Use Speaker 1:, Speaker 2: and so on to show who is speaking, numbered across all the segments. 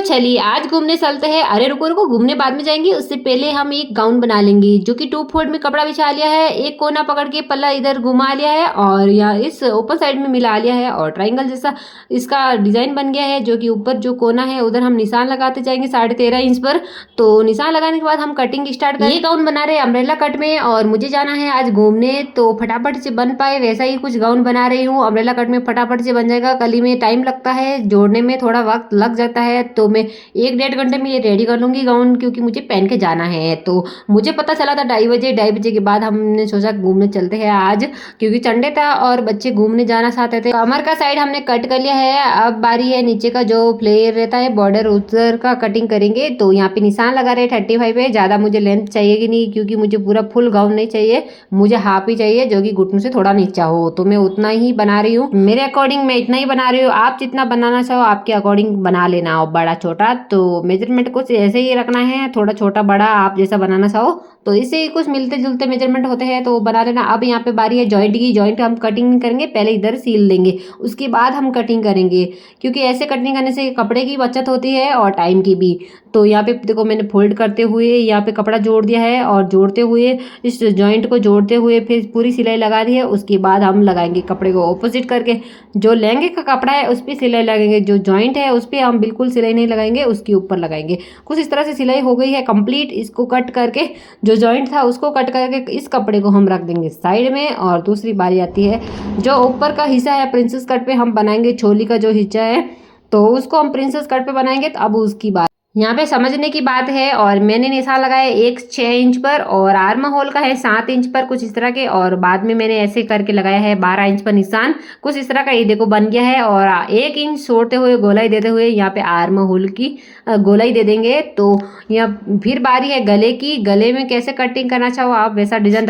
Speaker 1: चलिए आज घूमने चलते हैं। अरे रुको रुको, घूमने बाद में जाएंगे, उससे पहले हम एक गाउन बना लेंगे। जो कि 2 फोल्ड में कपड़ा बिछा लिया है, एक कोना पकड़ के पल्ला इधर घुमा लिया है और यहाँ इस ऊपर साइड में मिला लिया है और ट्रायंगल जैसा इसका डिजाइन बन गया है। जो कि ऊपर जो कोना है उधर हम निशान लगाते जाएंगे 13.5 इंच पर। तो निशान लगाने के बाद हम कटिंग स्टार्ट करेंगे। ये गाउन बना रहे अम्ब्रेला कट में और मुझे जाना है आज घूमने, तो फटाफट से बन पाए वैसा ही कुछ गाउन बना रही हूँ। अम्ब्रेला कट में फटाफट से बन जाएगा, कली में टाइम लगता है, जोड़ने में थोड़ा वक्त लग जाता है। तो मैं 1-1.5 घंटे में ये रेडी कर लूंगी गाउन, क्योंकि मुझे पहन के जाना है। तो मुझे पता चला था 2:30 के बाद हमने सोचा घूमने चलते हैं आज, क्योंकि संडे था और बच्चे घूमने जाना चाहते थे। कमर का साइड हमने कट कर लिया है, अब बारी है नीचे का जो फ्लेयर रहता है बॉर्डर उधर का कटिंग करेंगे। तो यहाँ पे निशान लगा रहे 35 है। ज़्यादा मुझे लेंथ चाहिए कि नहीं, क्योंकि मुझे पूरा फुल गाउन नहीं चाहिए, मुझे हाफ ही चाहिए जो कि घुटनों से थोड़ा नीचा हो। तो मैं उतना ही बना रही हूँ, मेरे अकॉर्डिंग मैं इतना ही बना रही हूँ। आप जितना बनाना चाहो आपके अकॉर्डिंग बना लेना, और बड़ा छोटा तो मेजरमेंट कुछ ऐसे ही रखना है, थोड़ा छोटा बड़ा आप जैसा बनाना चाहो। तो इससे ही कुछ मिलते जुलते मेजरमेंट होते हैं, तो वो बना लेना। अब यहाँ पे बारी है जॉइंट की। जॉइंट हम कटिंग नहीं करेंगे, पहले इधर सील देंगे, उसके बाद हम कटिंग करेंगे, क्योंकि ऐसे कटिंग करने से कपड़े की बचत होती है और टाइम की भी। तो यहाँ पे देखो मैंने फोल्ड करते हुए यहाँ पे कपड़ा जोड़ दिया है और जोड़ते हुए इस जॉइंट को जोड़ते हुए फिर पूरी सिलाई लगा दी है। उसके बाद हम लगाएंगे कपड़े को ऑपोजिट करके, जो लहंगे का कपड़ा है उस पर सिलाई लगाएंगे, जो जॉइंट है उस पर हम बिल्कुल सिलाई नहीं लगाएंगे, उसके ऊपर लगाएंगे। कुछ इस तरह से सिलाई हो गई है कंप्लीट। इसको कट करके जो जॉइंट था उसको कट करके इस कपड़े को हम रख देंगे साइड में। और दूसरी बारी आती है जो ऊपर का हिस्सा है प्रिंसेस कट पे हम बनाएंगे, छोली का जो हिस्सा है तो उसको हम प्रिंसेस कट पे बनाएंगे। तो अब उसकी बात यहाँ पे समझने की बात है। और मैंने निशान लगाया 6 इंच पर और आर्म होल का है 7 इंच पर, कुछ इस तरह के। और बाद में मैंने ऐसे करके लगाया है 12 इंच पर निशान, कुछ इस तरह का। ये देखो बन गया है। और 1 इंच छोड़ते हुए गोलाई देते हुए यहाँ पे आर्म होल की गोलाई दे देंगे। तो यहाँ फिर बारी है गले की। गले में कैसे कटिंग करना चाहो आप वैसा डिजाइन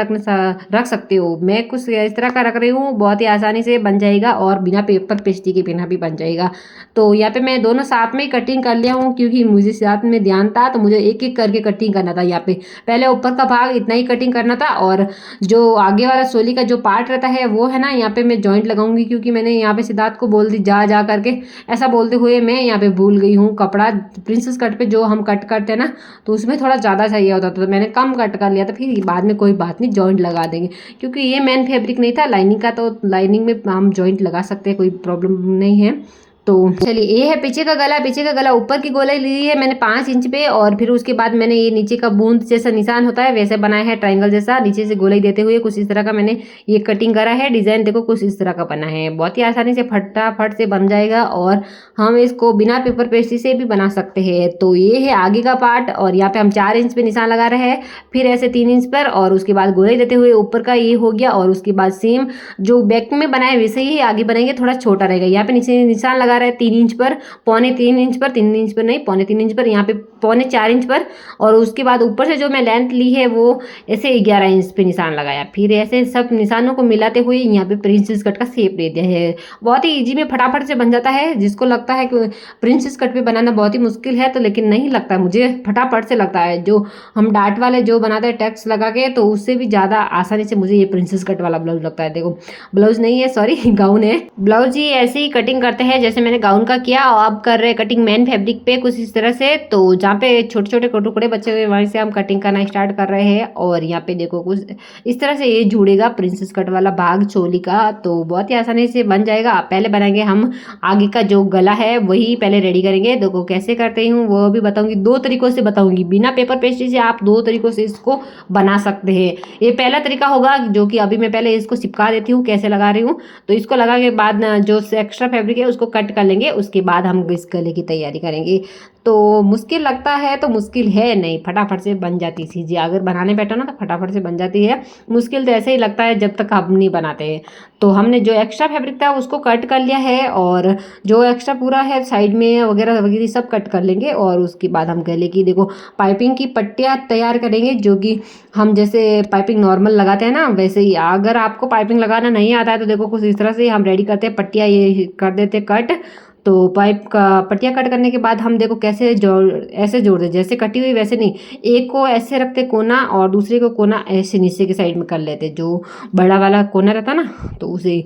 Speaker 1: रख सकते हो। मैं कुछ इस तरह का रख रही हूँ, बहुत ही आसानी से बन जाएगा और बिना पेपर पेस्टी के बिना भी बन जाएगा। तो यहाँ पे मैं दोनों साथ में ही कटिंग कर लिया हूँ, क्योंकि मुझे साथ में ध्यान था, तो मुझे एक एक करके कटिंग करना था। यहाँ पे पहले ऊपर का भाग इतना ही कटिंग करना था, और जो आगे वाला सोली का जो पार्ट रहता है वो है ना, यहाँ पे मैं जॉइंट लगाऊंगी, क्योंकि मैंने यहाँ पे सिद्धार्थ को बोल दी जा जा करके, ऐसा बोलते हुए मैं यहाँ पे भूल गई हूँ। कपड़ा प्रिंसेस कट पे जो हम कट करते हैं ना, तो उसमें थोड़ा ज़्यादा चाहिए होता था, तो मैंने कम कट कर लिया था। फिर बाद में कोई बात नहीं, जॉइंट लगा देंगे, क्योंकि ये मेन फैब्रिक नहीं था लाइनिंग का, तो लाइनिंग में हम जॉइंट लगा सकते हैं, कोई प्रॉब्लम नहीं है। तो चलिए ये है पीछे का गला। पीछे का गला ऊपर की गोलाई ली है मैंने 5 इंच पे, और फिर उसके बाद मैंने ये नीचे का बूंद जैसा निशान होता है वैसे बनाया है, ट्रायंगल जैसा नीचे से गोलाई देते हुए कुछ इस तरह का मैंने ये कटिंग करा है। डिजाइन देखो कुछ इस तरह का बना है, बहुत ही आसानी से फटाफट से बन जाएगा, और हम इसको बिना पेपर पेस्टी से भी बना सकते हैं। तो ये है आगे का पार्ट, और यहाँ पे हम 4 इंच पे निशान लगा रहे हैं, फिर ऐसे 3 इंच पर, और उसके बाद गोलाई देते हुए ऊपर का ये हो गया। और उसके बाद सेम जो बैक में बनाए वैसे ही आगे बनाएंगे, थोड़ा छोटा रहेगा। यहाँ पे नीचे निशान लगा रहा है 3 इंच पर, 3.25 इंच पर, 3 इंच पर नहीं 3.25 इंच पर, यहाँ पे 4.25 इंच पर। और उसके बाद ऊपर से जो मैं लेंथ ली है वो ऐसे 11 इंच पे निशान लगाया। फिर ऐसे सब निशानों को मिलाते हुए यहाँ पे प्रिंसेस कट का शेप दे दिया है। बहुत ही इजी में फटाफट से बन जाता है। जिसको लगता है कि प्रिंसेस कट पे बनाना बहुत ही मुश्किल है, तो लेकिन नहीं लगता, मुझे फटाफट से लगता है। जो हम डार्ट वाले जो बनाते हैं टेक्स लगा के, तो उससे भी ज़्यादा आसानी से मुझे ये प्रिंसेस कट वाला ब्लाउज लगता है। देखो ब्लाउज नहीं है, सॉरी गाउन है। ब्लाउज ही ऐसे ही कटिंग करते हैं जैसे मैंने गाउन का किया, और अब कर रहे कटिंग मेन फैब्रिक पे कुछ इस तरह से। तो जहाँ पे छोटे छोटे टुकड़े बचे हुए वहीं से हम कटिंग करना स्टार्ट कर रहे हैं। और यहाँ पे देखो कुछ इस तरह से ये जुड़ेगा प्रिंसेस कट वाला भाग चोली का, तो बहुत ही आसानी से बन जाएगा। पहले बनाएंगे हम आगे का जो गला है वही पहले रेडी करेंगे। देखो कैसे करते हूँ वो भी बताऊंगी, 2 तरीकों से बताऊंगी। बिना पेपर पेस्ट्री से आप 2 तरीकों से इसको बना सकते हैं। ये पहला तरीका होगा, जो कि अभी मैं पहले इसको चिपका देती हूँ कैसे लगा रही हूँ। तो इसको लगा के बाद जो एक्स्ट्रा फैब्रिक है उसको कट कर लेंगे, उसके बाद हम इस गले की तैयारी करेंगे। तो मुश्किल लगता है तो मुश्किल है नहीं, फटाफट से बन जाती चीज़ें। अगर बनाने बैठो ना तो फटाफट से बन जाती है। मुश्किल तो ऐसे ही लगता है जब तक हम नहीं बनाते हैं। तो हमने जो एक्स्ट्रा फैब्रिक था उसको कट कर लिया है, और जो एक्स्ट्रा पूरा है साइड में वगैरह वगैरह सब कट कर लेंगे। और उसके बाद हम गले की देखो पाइपिंग की पट्टियाँ तैयार करेंगे, जो कि हम जैसे पाइपिंग नॉर्मल लगाते हैं ना वैसे ही। अगर आपको पाइपिंग लगाना नहीं आता है तो देखो कुछ इस तरह से हम रेडी करते हैं, पट्टियाँ ये कर देते कट। तो पाइप का पट्टियाँ कट करने के बाद हम देखो कैसे ऐसे जोड़ दे, जैसे कटी हुई वैसे नहीं। एक को ऐसे रखते कोना, और दूसरे को कोना ऐसे नीचे के साइड में कर लेते, जो बड़ा वाला कोना रहता ना तो उसे।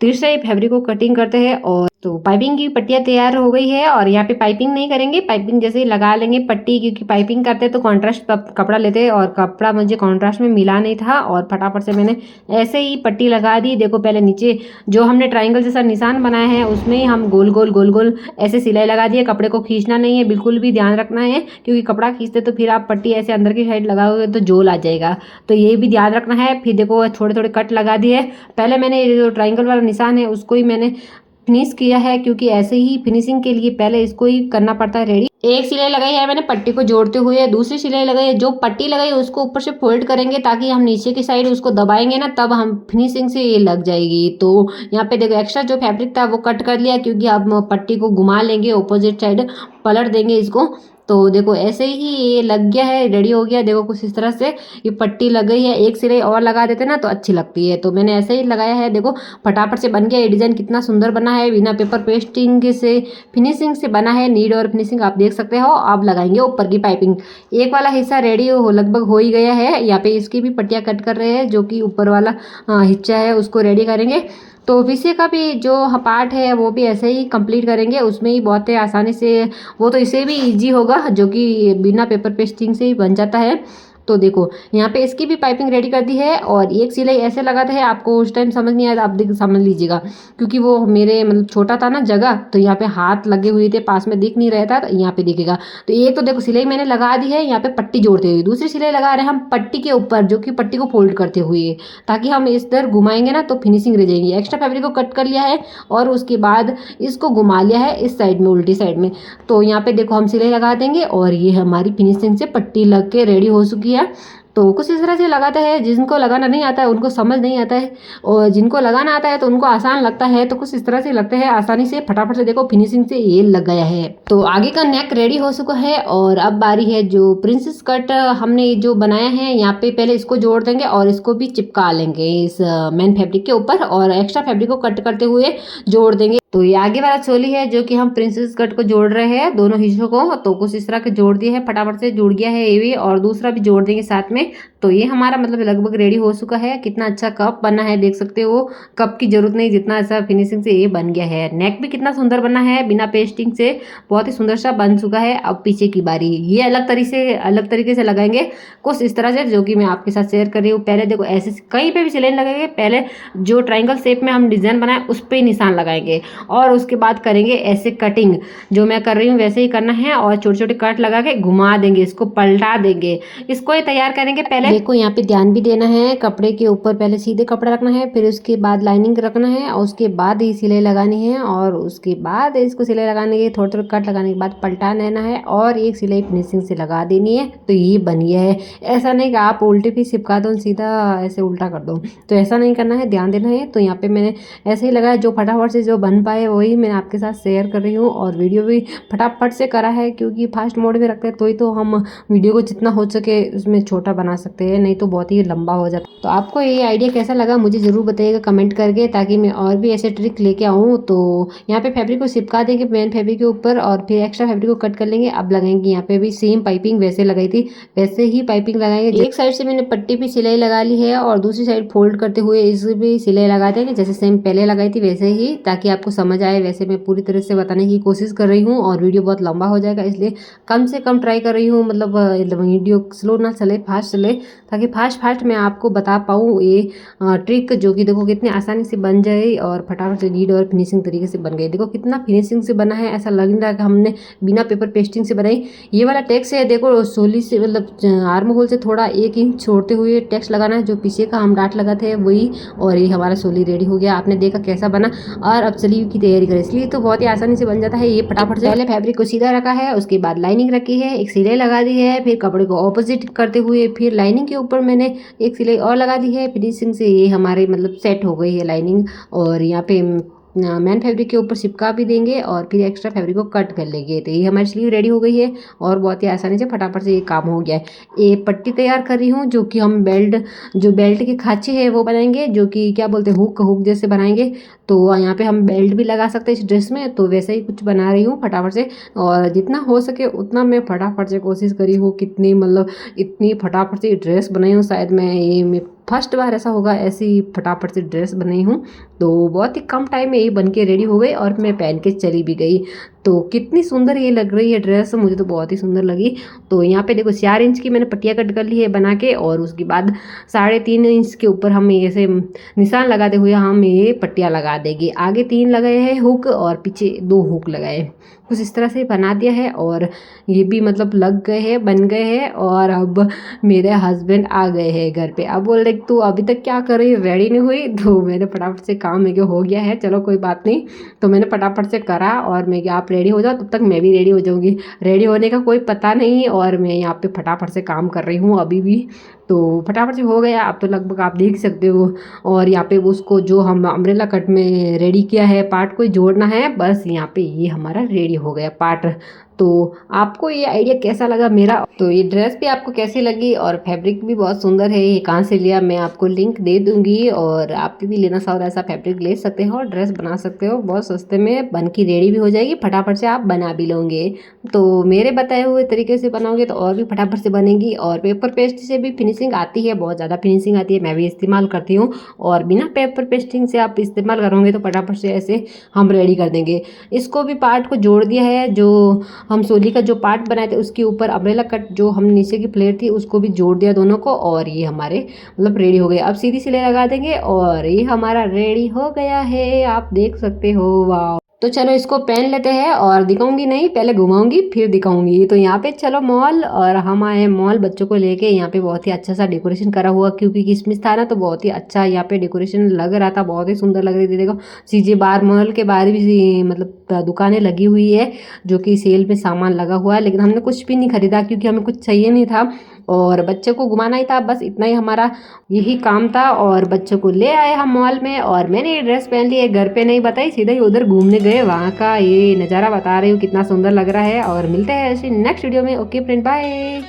Speaker 1: तीसरे फैब्रिक को कटिंग करते हैं। और तो पाइपिंग की पट्टियाँ तैयार हो गई है और यहाँ पे पाइपिंग नहीं करेंगे, पाइपिंग जैसे ही लगा लेंगे पट्टी, क्योंकि पाइपिंग करते तो कॉन्ट्रास्ट कपड़ा लेते और कपड़ा मुझे कॉन्ट्रास्ट में मिला नहीं था और फटाफट से मैंने ऐसे ही पट्टी लगा दी। देखो पहले नीचे जो हमने ट्राइंगल जैसा निशान बनाया है उसमें ही हम गोल गोल गोल गोल ऐसे सिलाई लगा दिए। कपड़े को खींचना नहीं है, बिल्कुल भी ध्यान रखना है, क्योंकि कपड़ा खींचते तो फिर आप पट्टी ऐसे अंदर की साइड लगाओगे तो जोल आ जाएगा, तो ये भी ध्यान रखना है। फिर देखो थोड़े थोड़े कट लगा दिए। पहले मैंने जो ट्राइंगल वाला निशान है उसको ही मैंने फिनिश किया है, क्योंकि ऐसे ही फिनिशिंग के लिए पहले इसको ही करना पड़ता है रेडी। एक सिलाई लगाई है मैंने पट्टी को जोड़ते हुए, दूसरी सिलाई लगाई है, जो पट्टी लगाई है उसको ऊपर से फोल्ड करेंगे ताकि हम नीचे की साइड उसको दबाएंगे ना तब हम फिनिशिंग से ये लग जाएगी। तो यहाँ पे देखो एक्स्ट्रा जो फैब्रिक था वो कट कर लिया, क्योंकि अब पट्टी को घुमा लेंगे, अपोजिट साइड पलट देंगे इसको। तो देखो ऐसे ही ये लग गया है, रेडी हो गया। देखो कुछ इस तरह से ये पट्टी लग गई है। एक सिलाई और लगा देते ना तो अच्छी लगती है, तो मैंने ऐसे ही लगाया है। देखो फटाफट से बन गया। ये डिज़ाइन कितना सुंदर बना है, बिना पेपर पेस्टिंग से फिनिशिंग से बना है। नीड और फिनिशिंग आप देख सकते हो। अब लगाएंगे ऊपर की पाइपिंग। एक वाला हिस्सा रेडी हो लगभग हो ही गया है। यहाँ पे इसकी भी पट्टियाँ कट कर रहे हैं, जो कि ऊपर वाला हिस्सा है उसको रेडी करेंगे। तो पीछे का भी जो पार्ट है वो भी ऐसे ही कंप्लीट करेंगे, उसमें ही बहुत ही आसानी से, वो तो इसे भी इजी होगा जो कि बिना पेपर पेस्टिंग से ही बन जाता है। तो देखो यहाँ पे इसकी भी पाइपिंग रेडी कर दी है। और एक सिलाई ऐसे लगाते हैं, आपको उस टाइम समझ नहीं आया तो आप देख समझ लीजिएगा, क्योंकि वो मेरे मतलब छोटा था ना जगह, तो यहाँ पे हाथ लगे हुए थे, पास में दिख नहीं रहा था, तो यहाँ पे दिखेगा। तो एक तो देखो सिलाई मैंने लगा दी है यहाँ पे पट्टी जोड़ते हुए, दूसरी सिलाई लगा रहे हैं हम पट्टी के ऊपर, जो कि पट्टी को फोल्ड करते हुए, ताकि हम इस तरह घुमाएंगे ना तो फिनिशिंग रह जाएगी। एक्स्ट्रा फैब्रिक को कट कर लिया है और उसके बाद इसको घुमा लिया है इस साइड में, उल्टी साइड में। तो यहाँ पे देखो हम सिलाई लगा देंगे और ये हमारी फिनिशिंग से पट्टी लग के रेडी हो चुकी है। तो कुछ इस तरह से लगाते हैं, जिनको लगाना नहीं आता है उनको समझ नहीं आता है, और जिनको लगाना आता है तो उनको आसान लगता है। तो कुछ इस तरह से लगते हैं आसानी से, फटाफट से देखो फिनिशिंग से ये लग गया है। तो आगे का नेक रेडी हो चुका है और अब बारी है जो प्रिंसेस कट हमने जो बनाया है, यहाँ पे पहले इसको जोड़ देंगे और इसको भी चिपका लेंगे इस मेन फैब्रिक के ऊपर, और एक्स्ट्रा फैब्रिक को कट करते हुए जोड़ देंगे। तो ये आगे वाला चोली है जो कि हम प्रिंसेस कट को जोड़ रहे हैं, दोनों हिस्सों को। तो कुछ इस तरह के जोड़ दिए हैं, फटाफट से जुड़ गया है ये भी, और दूसरा भी जोड़ देंगे साथ में। तो ये हमारा मतलब लगभग रेडी हो चुका है। कितना अच्छा कप बना है देख सकते हो, कप की जरूरत नहीं, जितना अच्छा फिनिशिंग से ये बन गया है। नेक भी कितना सुंदर बना है, बिना पेस्टिंग से बहुत ही सुंदर सा बन चुका है। अब पीछे की बारी, ये अलग तरीके से लगाएंगे कुछ इस तरह से, जो कि मैं आपके साथ शेयर कर रही हूँ। पहले देखो ऐसे कहीं पे भी सिलाई लगाएंगे, पहले जो ट्राइंगल शेप में हम डिजाइन बनाए उस पर निशान लगाएंगे और उसके बाद करेंगे ऐसे कटिंग, जो मैं कर रही हूँ वैसे ही करना है, और छोटे छोटे कट लगा के घुमा देंगे, इसको पलटा देंगे, इसको ही तैयार करेंगे। पहले देखो यहाँ पे ध्यान भी देना है, कपड़े के ऊपर पहले सीधे कपड़ा रखना है, फिर उसके बाद लाइनिंग रखना है, और उसके बाद ही सिलाई लगानी है, और उसके बाद इसको सिलाई लगाने के थोड़े थोड़े कट लगाने के बाद पलटा लेना है और एक सिलाई फिनिशिंग से लगा देनी है। तो ये बन गया है। ऐसा नहीं कि आप उल्टे भी चिपका दो, सीधा ऐसे उल्टा कर दो, तो ऐसा नहीं करना है, ध्यान देना है। तो यहाँ पे मैंने ऐसे ही लगाया, जो फटाफट से जो बन पाए वही मैं आपके साथ शेयर कर रही हूँ, और वीडियो भी फटाफट से करा है, क्योंकि फास्ट मोड में रखते हैं तो ही तो हम वीडियो को जितना हो सके उसमें छोटा बना सकते हैं, नहीं तो बहुत ही लंबा हो जाता है। तो आपको ये आइडिया कैसा लगा मुझे ज़रूर बताइएगा कमेंट करके, ताकि मैं और भी ऐसे ट्रिक लेके आऊँ। तो यहाँ पे फैब्रिक को चिपका देंगे मेन फैब्रिक के ऊपर, और फिर एक्स्ट्रा फैब्रिक को कट कर लेंगे। अब लगाएंगे यहाँ पे भी सेम पाइपिंग, वैसे लगाई थी वैसे ही पाइपिंग लगाएंगे। एक साइड से मैंने पट्टी भी सिलाई लगा ली है और दूसरी साइड फोल्ड करते हुए इस भी सिलाई लगा देंगे, जैसे सेम पहले लगाई थी वैसे ही, ताकि आपको समझ आए। वैसे मैं पूरी तरह से बताने की कोशिश कर रही हूँ और वीडियो बहुत लंबा हो जाएगा, इसलिए कम से कम ट्राई कर रही हूँ, मतलब वीडियो स्लो ना चले, फास्ट चले, ताकि फास्ट मैं आपको बता पाऊँ ये ट्रिक, जो कि देखो कितनी आसानी से बन जाए और फटाफट से नीड और फिनिशिंग तरीके से बन गई। देखो कितना फिनिशिंग से बना है, ऐसा लग नहीं रहा कि हमने बिना पेपर पेस्टिंग से बनाई। ये वाला टेक्स है देखो, सोली से मतलब आर्म होल से थोड़ा 1 इंच छोड़ते हुए टेक्स लगाना है, जो पीछे का हम डाट लगाते हैं वही। और ये हमारा सोली रेडी हो गया, आपने देखा कैसा बना। और अब स्लीव की तैयारी करें, स्लीव तो बहुत ही आसानी से बन जाता है। ये फटाफट से पहले फैब्रिक को सीधा रखा है, उसके बाद लाइनिंग रखी है, एक सिलाई लगा दी है, फिर कपड़े को ऑपोजिट करते हुए फिर लाइनिंग के ऊपर मैंने एक सिलाई और लगा दी है। फिनिशिंग से ये हमारे मतलब सेट हो गई है लाइनिंग, और यहाँ पे मैन फैब्रिक के ऊपर चिपका भी देंगे और फिर एक्स्ट्रा फैब्रिक को कट कर लेंगे। तो ये हमारी स्लीव रेडी हो गई है और बहुत ही आसानी से फटाफट से ये काम हो गया है। ये पट्टी तैयार कर रही हूँ, जो कि हम बेल्ट के खांचे हैं वो बनाएंगे, जो कि क्या बोलते हैं हुक जैसे बनाएंगे। तो यहाँ पे हम बेल्ट भी लगा सकते हैं इस ड्रेस में, तो वैसे ही कुछ बना रही हूँ फटाफट से, और जितना हो सके उतना मैं फटाफट से कोशिश करी हूँ। कितनी मतलब इतनी फटाफट से ड्रेस बनाई हूँ, शायद मैं फर्स्ट बार ऐसा होगा ऐसी फटाफट से ड्रेस बनाई हूँ। तो बहुत ही कम टाइम में ये बन के रेडी हो गई और मैं पहन के चली भी गई। तो कितनी सुंदर ये लग रही है ड्रेस, मुझे तो बहुत ही सुंदर लगी। तो यहाँ पे देखो 4 इंच की मैंने पट्टियाँ कट कर ली है बना के, और उसके बाद 3.5 इंच के ऊपर हम ऐसे निशान लगाते हुए हम ये पट्टियाँ लगा देंगे। आगे 3 लगाए हैं हुक और पीछे 2 हुक लगाए, कुछ इस तरह से बना दिया है। और ये भी मतलब लग गए हैं, बन गए हैं। और अब मेरे हस्बैंड आ गए हैं घर पे। अब बोल रहे तू अभी तक क्या कर रही, रेडी नहीं हुई? तो मैंने फटाफट से काम मेरे हो गया है, चलो कोई बात नहीं। तो मैंने फटाफट से करा और मैं आप रेडी हो जाओ, तब तक मैं भी रेडी हो जाऊँगी। रेडी होने का कोई पता नहीं और मैं यहाँ पे फटाफट से काम कर रही हूँ अभी भी। तो फटाफट से हो गया, अब तो लगभग आप देख सकते हो। और यहाँ पे उसको जो हम अम्ब्रेला कट में रेडी किया है पार्ट को जोड़ना है, बस यहाँ पे ये हमारा रेडी हो गया पार्ट। तो आपको ये आइडिया कैसा लगा मेरा? तो ये ड्रेस भी आपको कैसी लगी? और फैब्रिक भी बहुत सुंदर है, ये कहाँ से लिया मैं आपको लिंक दे दूंगी, और आप भी लेना चाहो तो ऐसा फैब्रिक ले सकते हो और ड्रेस बना सकते हो बहुत सस्ते में, बन की रेडी भी हो जाएगी, फटाफट से आप बना भी लोगे। तो मेरे बताए हुए तरीके से बनाओगे तो और भी फटाफट से बनेगी। और पेपर पेस्ट से भी फिनिशिंग आती है, बहुत ज़्यादा फिनिशिंग आती है, मैं भी इस्तेमाल करती हूँ। और बिना पेपर पेस्टिंग से आप इस्तेमाल करोगे तो फटाफट से ऐसे हम रेडी कर देंगे। इसको भी पार्ट को जोड़ दिया है, जो हम सोली का जो पार्ट बनाए थे उसके ऊपर अम्ब्रेला कट जो हम नीचे की प्लेट थी उसको भी जोड़ दिया दोनों को, और ये हमारे मतलब रेडी हो गए। अब सीधी सिलाई लगा देंगे और ये हमारा रेडी हो गया है, आप देख सकते हो। वाह! तो चलो इसको पहन लेते हैं और दिखाऊंगी नहीं, पहले घुमाऊंगी फिर दिखाऊंगी। तो यहाँ पे चलो मॉल, और हम आए मॉल बच्चों को लेके। यहाँ पे बहुत ही अच्छा सा डेकोरेशन करा हुआ, क्योंकि क्रिसमस था ना, तो बहुत ही अच्छा यहाँ पे डेकोरेशन लग रहा था, बहुत ही सुंदर लग रही थी। देखो चीज़ें बाहर मॉल के बाहर भी मतलब दुकानें लगी हुई है जो कि सेल में सामान लगा हुआ है, लेकिन हमने कुछ भी नहीं खरीदा क्योंकि हमें कुछ चाहिए नहीं था और बच्चे को घुमाना ही था, बस इतना ही हमारा यही काम था। और बच्चों को ले आए हम मॉल में, और मैंने ये ड्रेस पहन ली है, घर पे नहीं बताई, सीधा ही उधर घूमने गए, वहाँ का ये नज़ारा बता रही हूँ कितना सुंदर लग रहा है। और मिलते हैं ऐसे नेक्स्ट वीडियो में। Okay friend, bye.